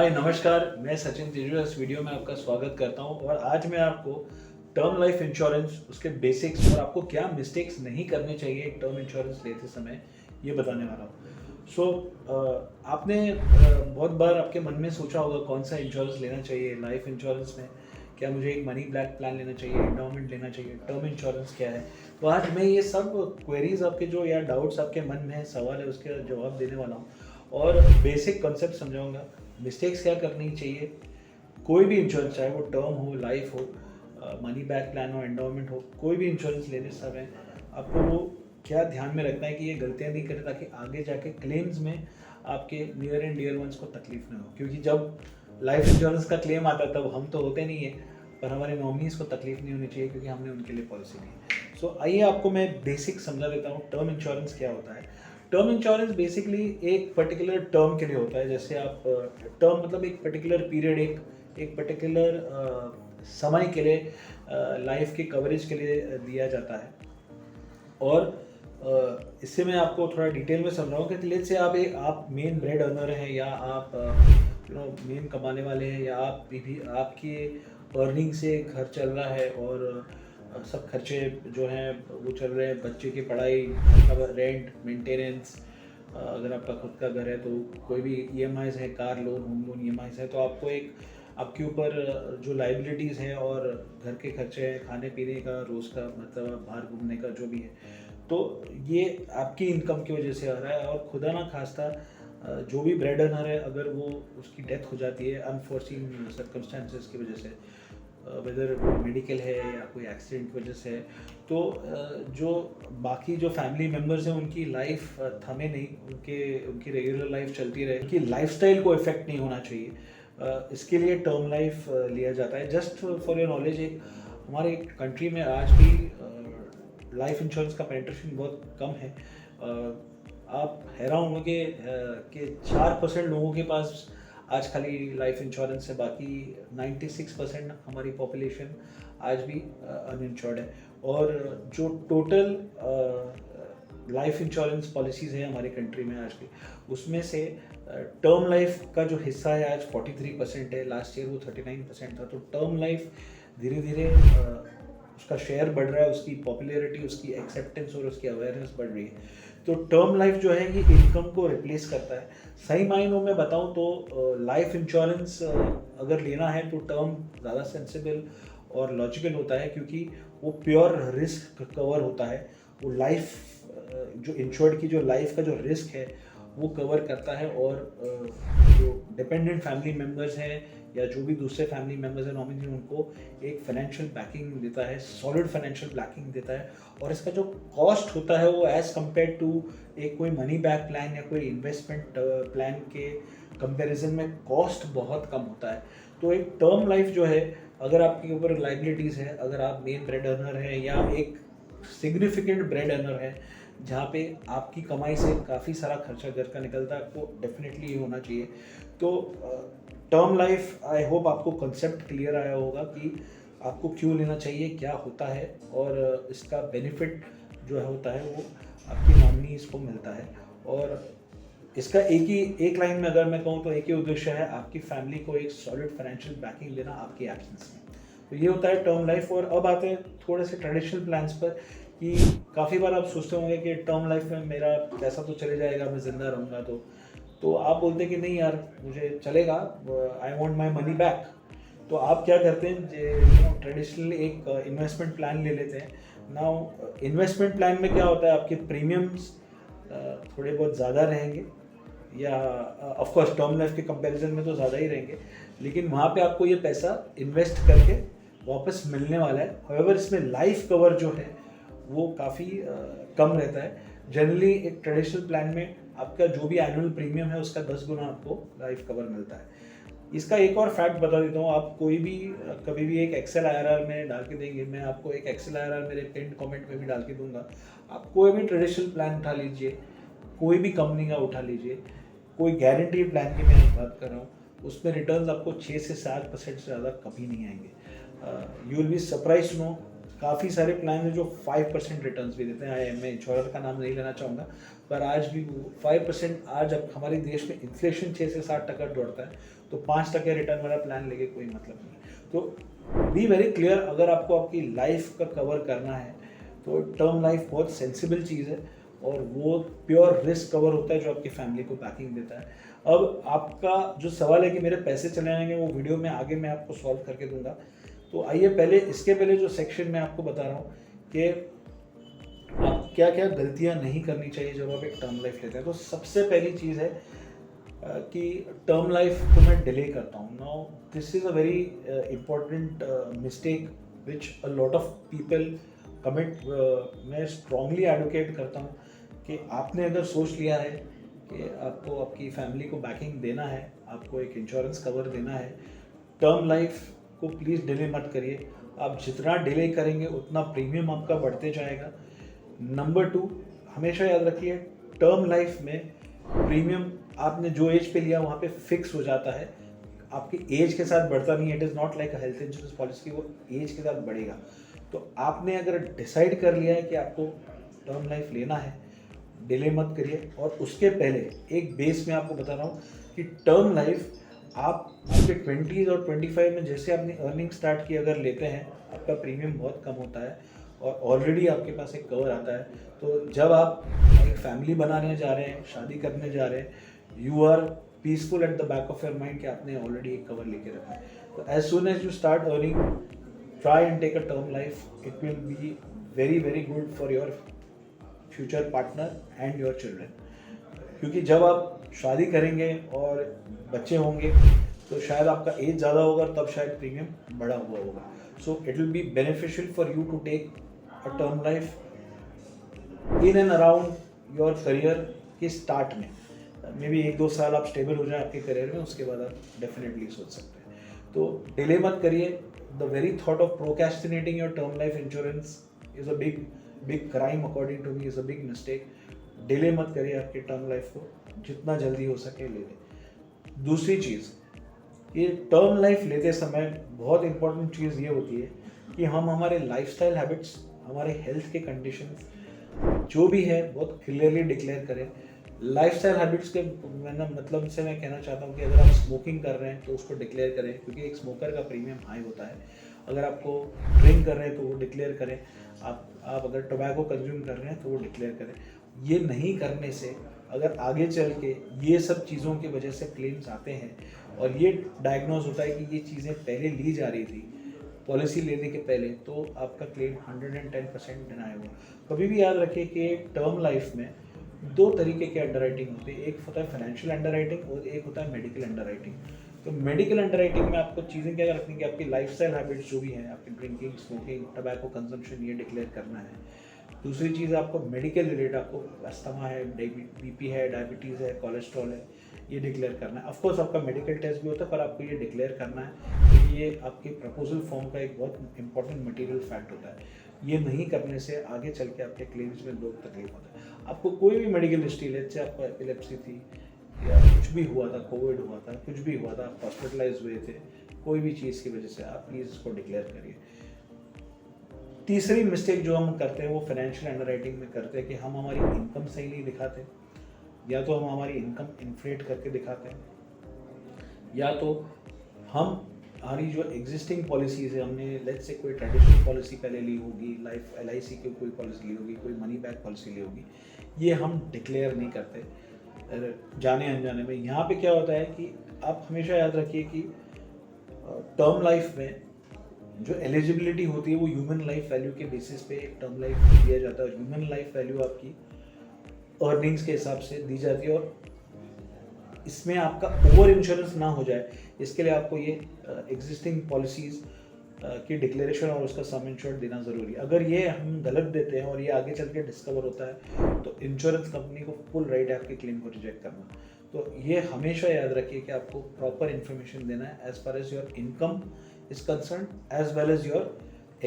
हाय नमस्कार, मैं सचिन तेजू इस वीडियो में आपका स्वागत करता हूं और आज मैं आपको टर्म लाइफ इंश्योरेंस उसके बेसिक्स और आपको क्या मिस्टेक्स नहीं करने चाहिए एक टर्म इंश्योरेंस लेते समय ये बताने वाला हूं। आपने बहुत बार आपके मन में सोचा होगा कौन सा इंश्योरेंस लेना चाहिए लाइफ इंश्योरेंस में। क्या मुझे एक मनी बैक प्लान लेना चाहिए, एंडोमेंट लेना चाहिए, टर्म इंश्योरेंस क्या है। तो आज मैं ये सब क्वेरीज आपके जो या डाउट्स आपके मन में है, सवाल है, उसके जवाब देने वाला हूँ और बेसिक कॉन्सेप्ट समझाऊंगा। मिस्टेक्स क्या करनी चाहिए, कोई भी इंश्योरेंस चाहे वो टर्म हो, लाइफ हो, मनी बैक प्लान हो, एंडोमेंट हो, कोई भी इंश्योरेंस लेने समय आपको वो क्या ध्यान में रखना है कि ये गलतियां नहीं करें ताकि आगे जाके क्लेम्स में आपके नियर एंड डियर वंस को तकलीफ ना हो। क्योंकि जब लाइफ इंश्योरेंस का क्लेम आता है तब हम तो होते नहीं है, पर हमारे नॉमिनीज को तकलीफ नहीं होनी चाहिए क्योंकि हमने उनके लिए पॉलिसी ली है। सो आइए आपको मैं बेसिक समझा देता हूँ टर्म इंश्योरेंस क्या होता है। टर्म इंश्योरेंस बेसिकली एक पर्टिकुलर टर्म के लिए होता है। जैसे आप टर्म मतलब एक पर्टिकुलर पीरियड, एक पर्टिकुलर समय के लिए लाइफ के कवरेज के लिए दिया जाता है। और इससे मैं आपको थोड़ा डिटेल में समझाऊँ कि लेट्स से आप मेन ब्रेड अर्नर हैं या आप मेन कमाने वाले हैं या आप भी आपकी अर्निंग से घर चल रहा है और सब खर्चे जो हैं वो चल रहे हैं, बच्चे की पढ़ाई, घर का रेंट, मेंटेनेंस, अगर आपका खुद का घर है तो कोई भी ईएमआईज़ है, car loan, home loan EMIs है, तो आपको एक आपके ऊपर जो लाइबिलिटीज़ हैं और घर के खर्चे हैं, खाने पीने का, रोज़ का मतलब बाहर घूमने का जो भी है, तो ये आपकी इनकम की वजह से आ रहा है। और खुदा ना खास्ता जो भी ब्रेड अर्नर है अगर वो उसकी डेथ हो जाती है अनफॉर्सीन सर्कमस्टांसेस की वजह से, वेदर मेडिकल है या कोई एक्सीडेंट की वजह से है, तो जो बाकी जो फैमिली मेम्बर्स हैं उनकी लाइफ थमे नहीं, उनकी रेगुलर लाइफ चलती रहे, उनकी लाइफस्टाइल को इफेक्ट नहीं होना चाहिए। इसके लिए टर्म लाइफ लिया जाता है। जस्ट फॉर योर नॉलेज, एक हमारे कंट्री में आज भी लाइफ इंश्योरेंस का पेनिट्रेशन बहुत कम है। आप हैरान होंगे कि 4% लोगों के पास आज खाली लाइफ इंश्योरेंस है, बाकी 96% हमारी पॉपुलेशन आज भी अनइंश्योर्ड है। और जो टोटल लाइफ इंश्योरेंस पॉलिसीज़ हैं हमारे कंट्री में आज भी, उसमें से टर्म लाइफ का जो हिस्सा है आज 43% है। लास्ट ईयर वो 39% था। तो टर्म लाइफ धीरे धीरे उसका शेयर बढ़ रहा है, उसकी पॉपुलैरिटी, उसकी एक्सेप्टेंस और उसकी अवेयरनेस बढ़ रही है। तो टर्म लाइफ जो है ये इनकम को रिप्लेस करता है। सही मायनों में बताऊं तो लाइफ इंश्योरेंस अगर लेना है तो टर्म ज़्यादा सेंसिबल और लॉजिकल होता है, क्योंकि वो प्योर रिस्क कवर होता है। वो लाइफ जो इंश्योर्ड की जो लाइफ का जो रिस्क है वो कवर करता है। और जो डिपेंडेंट फैमिली मेम्बर्स हैं या जो भी दूसरे फैमिली मेम्बर्स हैं नॉमिनी, उनको एक फाइनेंशियल बैकिंग देता है, सॉलिड फाइनेंशियल बैकिंग देता है। और इसका जो कॉस्ट होता है वो एज़ कम्पेयर टू एक कोई मनी बैक प्लान या कोई इन्वेस्टमेंट प्लान के कंपैरिजन में कॉस्ट बहुत कम होता है। तो एक टर्म लाइफ जो है, अगर आपके ऊपर लाइबिलिटीज़ है, अगर आप मेन ब्रेड अर्नर हैं या एक सिग्निफिकेंट ब्रेड अर्नर है जहाँ पे आपकी कमाई से काफ़ी सारा खर्चा घर का निकलता है, आपको डेफिनेटली ये होना चाहिए। तो टर्म लाइफ, आई होप आपको कंसेप्ट क्लियर आया होगा कि आपको क्यों लेना चाहिए, क्या होता है और इसका बेनिफिट जो है होता है वो आपकी नॉमिनीज को मिलता है। और इसका एक लाइन में अगर मैं कहूँ तो एक ही उद्देश्य है, आपकी फैमिली को एक सॉलिड फाइनेंशियल बैकिंग देना आपकी एब्सेंस में। तो ये होता है टर्म लाइफ। और अब आते हैं थोड़े से ट्रेडिशनल प्लान्स पर कि काफ़ी बार आप सोचते होंगे कि टर्म लाइफ में मेरा पैसा तो चले जाएगा, मैं ज़िंदा रहूँगा तो आप बोलते हैं कि नहीं यार मुझे चलेगा, I want my money back. तो आप क्या करते हैं, ट्रेडिशनली एक इन्वेस्टमेंट प्लान ले लेते हैं। नाउ इन्वेस्टमेंट प्लान में क्या होता है, आपके प्रीमियम्स थोड़े बहुत ज़्यादा रहेंगे या ऑफ कोर्स टर्म लाइफ के कंपैरिजन में तो ज़्यादा ही रहेंगे, लेकिन वहाँ पे आपको ये पैसा इन्वेस्ट करके वापस मिलने वाला है। हाउएवर इसमें लाइफ कवर जो है वो काफ़ी कम रहता है। जनरली एक ट्रेडिशनल प्लान में आपका जो भी एनुअल प्रीमियम है उसका 10 गुना आपको लाइफ कवर मिलता है। इसका एक और फैक्ट बता देता हूँ, आप कोई भी कभी भी एक एक्सेल IRR में डाल के देंगे, मैं आपको एक एक्सेल IRR मेरे पिन कमेंट में भी डाल के दूंगा। आप कोई भी ट्रेडिशनल प्लान उठा लीजिए, कोई भी कंपनी का उठा लीजिए, कोई गारंटी प्लान की मैं बात कर रहा हूँ, उसमें रिटर्न्स आपको 6 से 7% से ज़्यादा कभी नहीं आएंगे। You will be surprise to know, काफ़ी सारे प्लान हैं जो 5% रिटर्न्स भी देते हैं। मैं इंश्योरर का नाम नहीं लेना चाहूँगा, पर आज भी वो 5%, आज अब हमारे देश में इन्फ्लेशन 6 से 7% दौड़ता है, तो 5% रिटर्न वाला प्लान लेके कोई मतलब नहीं। तो बी वेरी क्लियर, अगर आपको आपकी लाइफ का कवर करना है तो टर्म लाइफ बहुत सेंसिबल चीज़ है और वो प्योर रिस्क कवर होता है जो आपकी फैमिली को बैकिंग देता है। अब आपका जो सवाल है कि मेरे पैसे चले जाएंगे, वो वीडियो में आगे मैं आपको सॉल्व करके दूंगा। तो आइए पहले इसके पहले जो सेक्शन में आपको बता रहा हूँ कि आप क्या क्या गलतियाँ नहीं करनी चाहिए जब आप एक टर्म लाइफ लेते हैं। तो सबसे पहली चीज़ है कि टर्म लाइफ को मैं डिले करता हूँ। Now this is a very important mistake which a lot of people commit. मैं स्ट्रांगली एडवोकेट करता हूँ कि आपने अगर सोच लिया है कि आपको आपकी फैमिली को बैकिंग देना है, आपको एक इंश्योरेंस कवर देना है, टर्म लाइफ को प्लीज़ डिले मत करिए। आप जितना डिले करेंगे उतना प्रीमियम आपका बढ़ते जाएगा। नंबर 2, हमेशा याद रखिए टर्म लाइफ में प्रीमियम आपने जो एज पे लिया वहाँ पे फिक्स हो जाता है, आपकी एज के साथ बढ़ता नहीं है। It is not like a health insurance policy, वो एज के साथ बढ़ेगा। तो आपने अगर डिसाइड कर लिया है कि आपको टर्म लाइफ लेना है, डिले मत करिए। और उसके पहले एक बेस में आपको बता रहा हूँ कि टर्म लाइफ आप आपके 20s और 25 में जैसे आपने अर्निंग स्टार्ट की अगर लेते हैं, आपका प्रीमियम बहुत कम होता है और ऑलरेडी आपके पास एक कवर आता है। तो जब आप एक फैमिली बनाने जा रहे हैं, शादी करने जा रहे हैं, you are peaceful at the back of your mind कि आपने ऑलरेडी एक कवर लेके रखा है। तो as soon as you start earning, try and take a term life. It will be very very good for your future partner and your children. क्योंकि जब आप शादी करेंगे और बच्चे होंगे तो शायद आपका एज ज़्यादा होगा, तब शायद प्रीमियम बढ़ा हुआ होगा। So it will be beneficial for you to take a term life in and around your career के स्टार्ट में। मे बी 1-2 साल आप स्टेबल हो जाए आपके करियर में, उसके बाद आप डेफिनेटली सोच सकते हैं। तो डिले मत करिए। The very thought of procrastinating your term life insurance is a big crime according to me, is a big mistake. Delay मत करिए आपकी टर्म लाइफ को, जितना जल्दी हो सके ले लें। दूसरी चीज़, ये टर्म लाइफ लेते समय बहुत इंपॉर्टेंट चीज़ ये होती है कि हम हमारे लाइफस्टाइल हैबिट्स, हमारे हेल्थ के कंडीशंस जो भी है बहुत क्लियरली डिक्लेयर करें। लाइफस्टाइल हैबिट्स के मैंने मतलब से मैं कहना चाहता हूँ कि अगर आप स्मोकिंग कर रहे हैं तो उसको डिक्लेयर करें, क्योंकि एक स्मोकर का प्रीमियम हाई होता है। अगर आपको ड्रिंक कर रहे हैं तो वो डिक्लेयर करें। आप अगर टोबैको कंज्यूम कर रहे हैं तो वो डिक्लेयर करें। ये नहीं करने से अगर आगे चल के ये सब चीज़ों की वजह से क्लेम्स आते हैं और ये डायग्नोज होता है कि ये चीज़ें पहले ली जा रही थी पॉलिसी लेने के पहले, तो आपका क्लेम 110% डिनाई होगा। कभी भी याद रखिए कि टर्म लाइफ में 2 तरीके के अंडरराइटिंग होते हैं, एक होता है फाइनेंशियल अंडरराइटिंग और एक होता है मेडिकल अंडरराइटिंग। तो मेडिकल अंडरराइटिंग में आपको चीज़ें क्या रखनी है कि आपकी लाइफस्टाइल हैबिट्स जो भी हैं, आपकी ड्रिंकिंग, स्मोकिंग, टबैको कंजम्पशन, ये डिक्लेयर करना है। दूसरी चीज़ आपको मेडिकल रिलेटेड, आपको अस्थमा है, बीपी है, डायबिटीज़ है, कोलेस्ट्रॉल है, ये डिक्लेयर करना है। ऑफकोर्स आपका मेडिकल टेस्ट भी होता है, पर आपको ये डिक्लेयर करना है क्योंकि ये आपके प्रपोजल फॉर्म का एक बहुत इंपॉर्टेंट मटेरियल फैक्ट होता है। ये नहीं करने से आगे चल के आपके क्लेम्स में बहुत तकलीफ होता है। आपको कोई भी मेडिकल हिस्ट्री ले, चाहे आपको एपिलेप्सी थी या कुछ भी हुआ था, कोविड हुआ था, कुछ भी हुआ था, आप हॉस्पिटलाइज हुए थे, कोई भी चीज़ की वजह से, आप प्लीज़ इसको डिक्लेयर करिए। तीसरी मिस्टेक जो हम करते हैं वो फाइनेंशियल अंडरराइटिंग में करते हैं कि हम हमारी इनकम सही नहीं दिखाते, या तो हम हमारी इनकम इन्फ्लेट करके दिखाते हैं, या तो हम हमारी जो एग्जिस्टिंग पॉलिसीज़ है, हमने लेट्स से कोई ट्रेडिशनल पॉलिसी पहले ली होगी, लाइफ LIC की कोई पॉलिसी ली होगी, कोई मनी बैक पॉलिसी ली होगी, ये हम डिक्लेयर नहीं करते जाने अनजाने में। यहाँ पे क्या होता है कि आप हमेशा याद रखिए कि टर्म लाइफ में जो एलिजिबिलिटी होती है वो ह्यूमन लाइफ वैल्यू के बेसिस पे एक टर्म लाइफ दिया जाता है। ह्यूमन लाइफ वैल्यू आपकी अर्निंग्स के हिसाब से दी जाती है और इसमें आपका ओवर इंश्योरेंस ना हो जाए, इसके लिए आपको ये एग्जिस्टिंग पॉलिसीज़ की डिक्लेरेशन और उसका सम इंश्योर्ड देना ज़रूरी है। अगर ये हम गलत देते हैं और ये आगे चल के डिस्कवर होता है तो इंश्योरेंस कंपनी को फुल राइट है आपके क्लेम को रिजेक्ट करना। तो ये हमेशा याद रखिए कि आपको प्रॉपर इन्फॉर्मेशन देना है as far as your income is concerned as well as your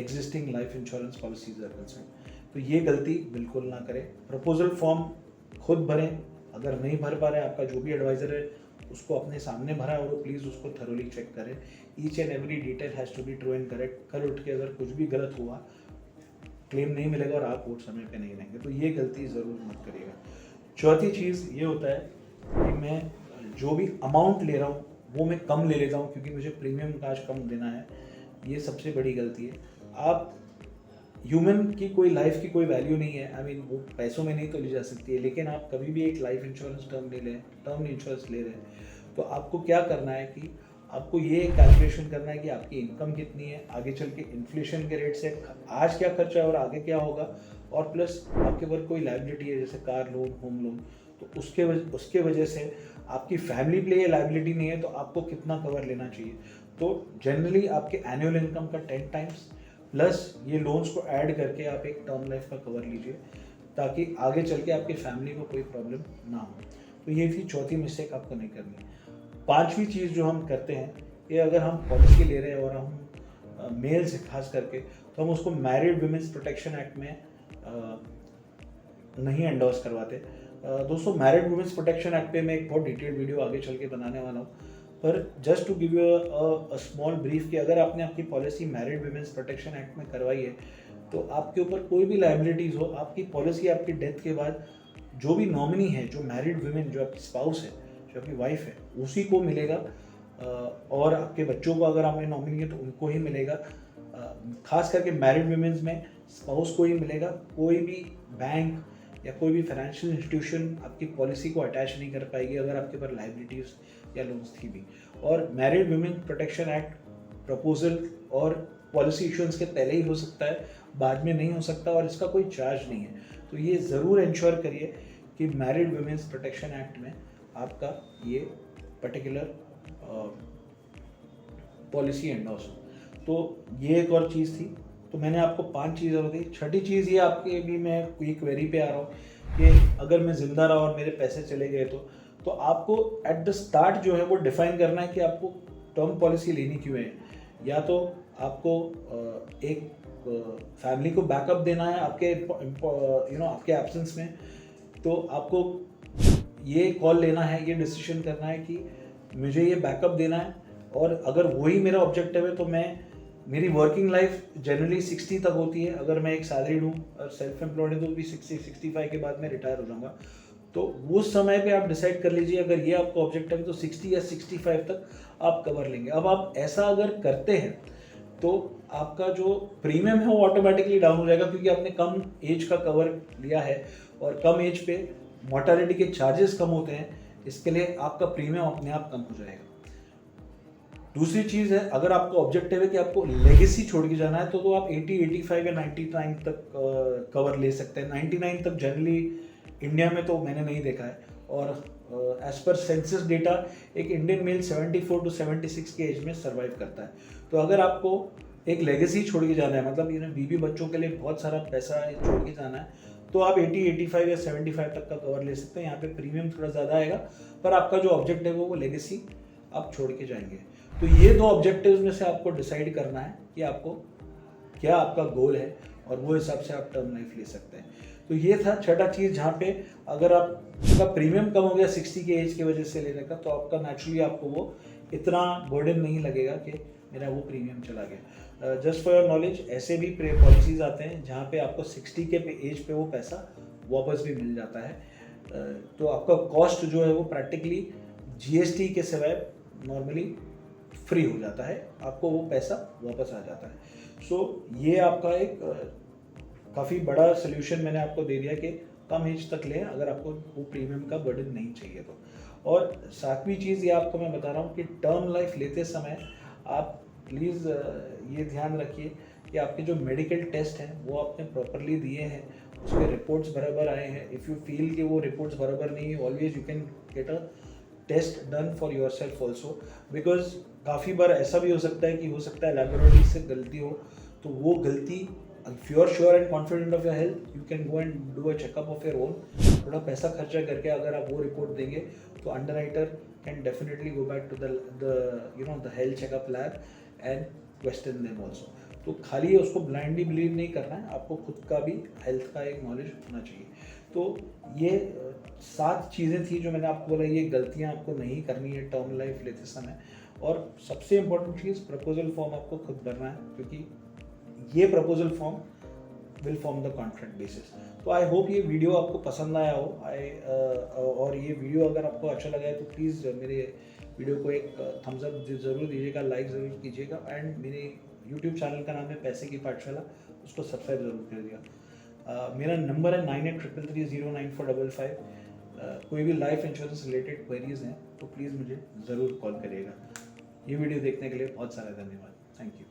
existing life insurance policies are concerned। तो ये गलती बिल्कुल ना करें। प्रपोजल फॉर्म खुद भरें, अगर नहीं भर पा रहे हैं आपका जो भी एडवाइज़र है उसको अपने सामने भरा और प्लीज़ उसको थरोली चेक करें। Each and every detail has to be true and correct. कल उठ के अगर कुछ भी गलत हुआ, क्लेम नहीं मिलेगा और आप वोट समय पे नहीं लेंगे, तो ये गलती ज़रूर मत करिएगा। चौथी चीज़ ये होता है कि मैं जो भी अमाउंट ले रहा हूँ वो मैं कम ले लेता हूँ क्योंकि मुझे प्रीमियम काश कम देना है, ये सबसे बड़ी गलती है। आप ह्यूमन की कोई लाइफ की कोई वैल्यू नहीं है, आई मीन वो पैसों में नहीं तो ली जा सकती है, लेकिन आप कभी भी एक लाइफ इंश्योरेंस टर्म इंश्योरेंस ले रहे हैं तो आपको क्या करना है कि आपको ये कैलकुलेशन करना है कि आपकी इनकम कितनी है, आगे चल के इन्फ्लेशन के रेट से आज क्या खर्चा है और आगे क्या होगा, और प्लस आपके ऊपर कोई लायबिलिटी है जैसे कार लोन, होम लोन, तो उसके वजह से आपकी फैमिली पे ये लायबिलिटी नहीं है तो आपको कितना कवर लेना चाहिए। तो जनरली आपके एनुअल इनकम का 10 टाइम्स प्लस ये लोन्स को ऐड करके आप एक टर्म लाइफ का कवर लीजिए ताकि आगे चल के आपकी फैमिली को कोई प्रॉब्लम ना हो। तो ये थी चौथी मिस्टेक आपको नहीं करनी। पांचवी चीज़ जो हम करते हैं कि अगर हम पॉलिसी ले रहे हैं और हम मेल से खास करके, तो हम उसको मैरिड वुमेन्स प्रोटेक्शन एक्ट में नहीं एंडोर्स करवाते। दोस्तों मैरिड वुमेन्स प्रोटेक्शन एक्ट पे मैं एक बहुत डिटेल्ड वीडियो आगे चल के बनाने वाला हूँ, पर just to give you a small brief कि अगर आपने आपकी policy married women's protection act में करवाई है तो आपके ऊपर कोई भी लायबिलिटीज़ हो, आपकी पॉलिसी आपकी डेथ के बाद जो भी नॉमिनी है, जो मैरिड वुमेन, जो आपकी स्पाउस है, जो आपकी वाइफ है, उसी को मिलेगा। और आपके बच्चों को अगर आपने नॉमिनी है तो उनको ही मिलेगा। खास करके मैरिड वुमेन्स में स्पाउस को ही मिलेगा। कोई भी बैंक या कोई भी फाइनेंशियल इंस्टीट्यूशन आपकी पॉलिसी को अटैच नहीं कर पाएगी अगर आपके ऊपर लायबिलिटीज़ या लोन्स थी भी। और married women protection act proposal और पॉलिसी इशुएंस के पहले ही हो सकता है, बाद में नहीं हो सकता, और इसका कोई चार्ज नहीं है। तो ये ज़रूर इंश्योर करिए कि मैरिड वुमेन्स प्रोटेक्शन एक्ट में आपका ये पर्टिकुलर पॉलिसी एंडोर्स हो। तो ये एक और चीज़ थी। तो मैंने आपको 5 चीज़ें बताई। छठी चीज़ ये आपके भी मैं कोई क्वेरी पे आ रहा हूँ कि अगर मैं ज़िंदा रहा और मेरे पैसे चले गए तो आपको एट द स्टार्ट जो है वो डिफाइन करना है कि आपको टर्म पॉलिसी लेनी क्यों है। या तो आपको एक फैमिली को बैकअप देना है आपके आपके एब्सेंस में, तो आपको ये कॉल लेना है, ये डिसीजन करना है कि मुझे ये बैकअप देना है, और अगर वही मेरा ऑब्जेक्टिव है तो मेरी वर्किंग लाइफ जनरली 60 तक होती है। अगर मैं एक सैलरीड हूँ और सेल्फ एम्प्लॉयड है तो भी 60-65 के बाद मैं रिटायर हो जाऊँगा। तो उस समय पे आप डिसाइड कर लीजिए, अगर ये आपका ऑब्जेक्टिव है तो 60 या 65 तक आप कवर लेंगे। अब आप ऐसा अगर करते हैं तो आपका जो प्रीमियम है वो ऑटोमेटिकली डाउन हो जाएगा, क्योंकि आपने कम एज का कवर लिया है और कम एज पे मोर्टेलिटी के चार्जेस कम होते हैं, इसके लिए आपका प्रीमियम अपने आप कम हो जाएगा। दूसरी चीज़ है, अगर आपका ऑब्जेक्टिव है कि आपको लेगेसी छोड़ के जाना है तो आप 80, 85 या 99 तक कवर ले सकते हैं। 99 तक जनरली इंडिया में तो मैंने नहीं देखा है, और एज पर सेंसस डेटा एक इंडियन मेल 74 to 76 के एज में सर्वाइव करता है। तो अगर आपको एक लेगेसी छोड़ के जाना है, मतलब बीवी बच्चों के लिए बहुत सारा पैसा छोड़ के जाना है, तो आप 80, 85 या 75 तक का कवर ले सकते हैं। यहाँ पे प्रीमियम थोड़ा ज़्यादा आएगा, पर आपका जो ऑब्जेक्टिव है वो लेगेसी आप छोड़ के जाएंगे। तो ये 2 ऑब्जेक्टिव्स में से आपको डिसाइड करना है कि आपको क्या आपका गोल है, और वो हिसाब से आप टर्म लाइफ ले सकते हैं। तो ये था छठा चीज़, जहाँ पे अगर आपका प्रीमियम कम हो गया 60 के एज की वजह से लेने का, तो आपका नेचुरली आपको वो इतना बर्डन नहीं लगेगा कि मेरा वो प्रीमियम चला गया। जस्ट फॉर योर नॉलेज, ऐसे भी पॉलिसीज़ आते हैं जहाँ पे आपको 60 के एज पे वो पैसा वापस भी मिल जाता है। तो आपका कॉस्ट जो है वो प्रैक्टिकली GST के सिवाय नॉर्मली फ्री हो जाता है, आपको वो पैसा वापस आ जाता है। सो ये आपका एक काफ़ी बड़ा सोल्यूशन मैंने आपको दे दिया कि कम एज तक लें अगर आपको वो प्रीमियम का बर्डन नहीं चाहिए तो। और 7वीं चीज़ ये आपको मैं बता रहा हूँ कि टर्म लाइफ लेते समय आप प्लीज़ ये ध्यान रखिए कि आपके जो मेडिकल टेस्ट हैं वो आपने प्रॉपरली दिए हैं, उसके रिपोर्ट्स बराबर आए हैं। इफ़ यू फील कि वो रिपोर्ट्स बराबर नहीं है, always you can get a test done for yourself also, because काफ़ी बार ऐसा भी हो सकता है लैबोरेटरी से गलती हो, तो वो गलती, if you are sure and confident of your health, you can go and do a checkup of your own। थोड़ा पैसा खर्चा करके अगर आप वो रिपोर्ट देंगे तो underwriter can definitely go back to the health checkup lab and question them also. तो खाली उसको ब्लाइंडली बिलीव नहीं करना है, आपको खुद का भी हेल्थ का एक नॉलेज होना चाहिए। तो ये 7 चीज़ें थी जो मैंने आपको बोला, ये गलतियाँ आपको नहीं करनी है टर्म लाइफ लेते समय। और सबसे इम्पोर्टेंट चीज़, प्रपोजल फॉर्म आपको खुद भरना है, क्योंकि ये proposal form will form the contract basis. तो आई होप ये वीडियो आपको पसंद आया हो। और ये वीडियो अगर आपको अच्छा लगा है तो प्लीज़ मेरे वीडियो को एक थम्स अप ज़रूर दीजिएगा, लाइक ज़रूर कीजिएगा, एंड मेरे यूट्यूब चैनल का नाम है पैसे की पाठशाला, उसको सब्सक्राइब ज़रूर करिएगा। मेरा नंबर है 9833309455। कोई भी लाइफ इंश्योरेंस रिलेटेड क्वेरीज हैं तो प्लीज़ मुझे ज़रूर कॉल करिएगा। ये वीडियो देखने के लिए बहुत सारा धन्यवाद। Thank you.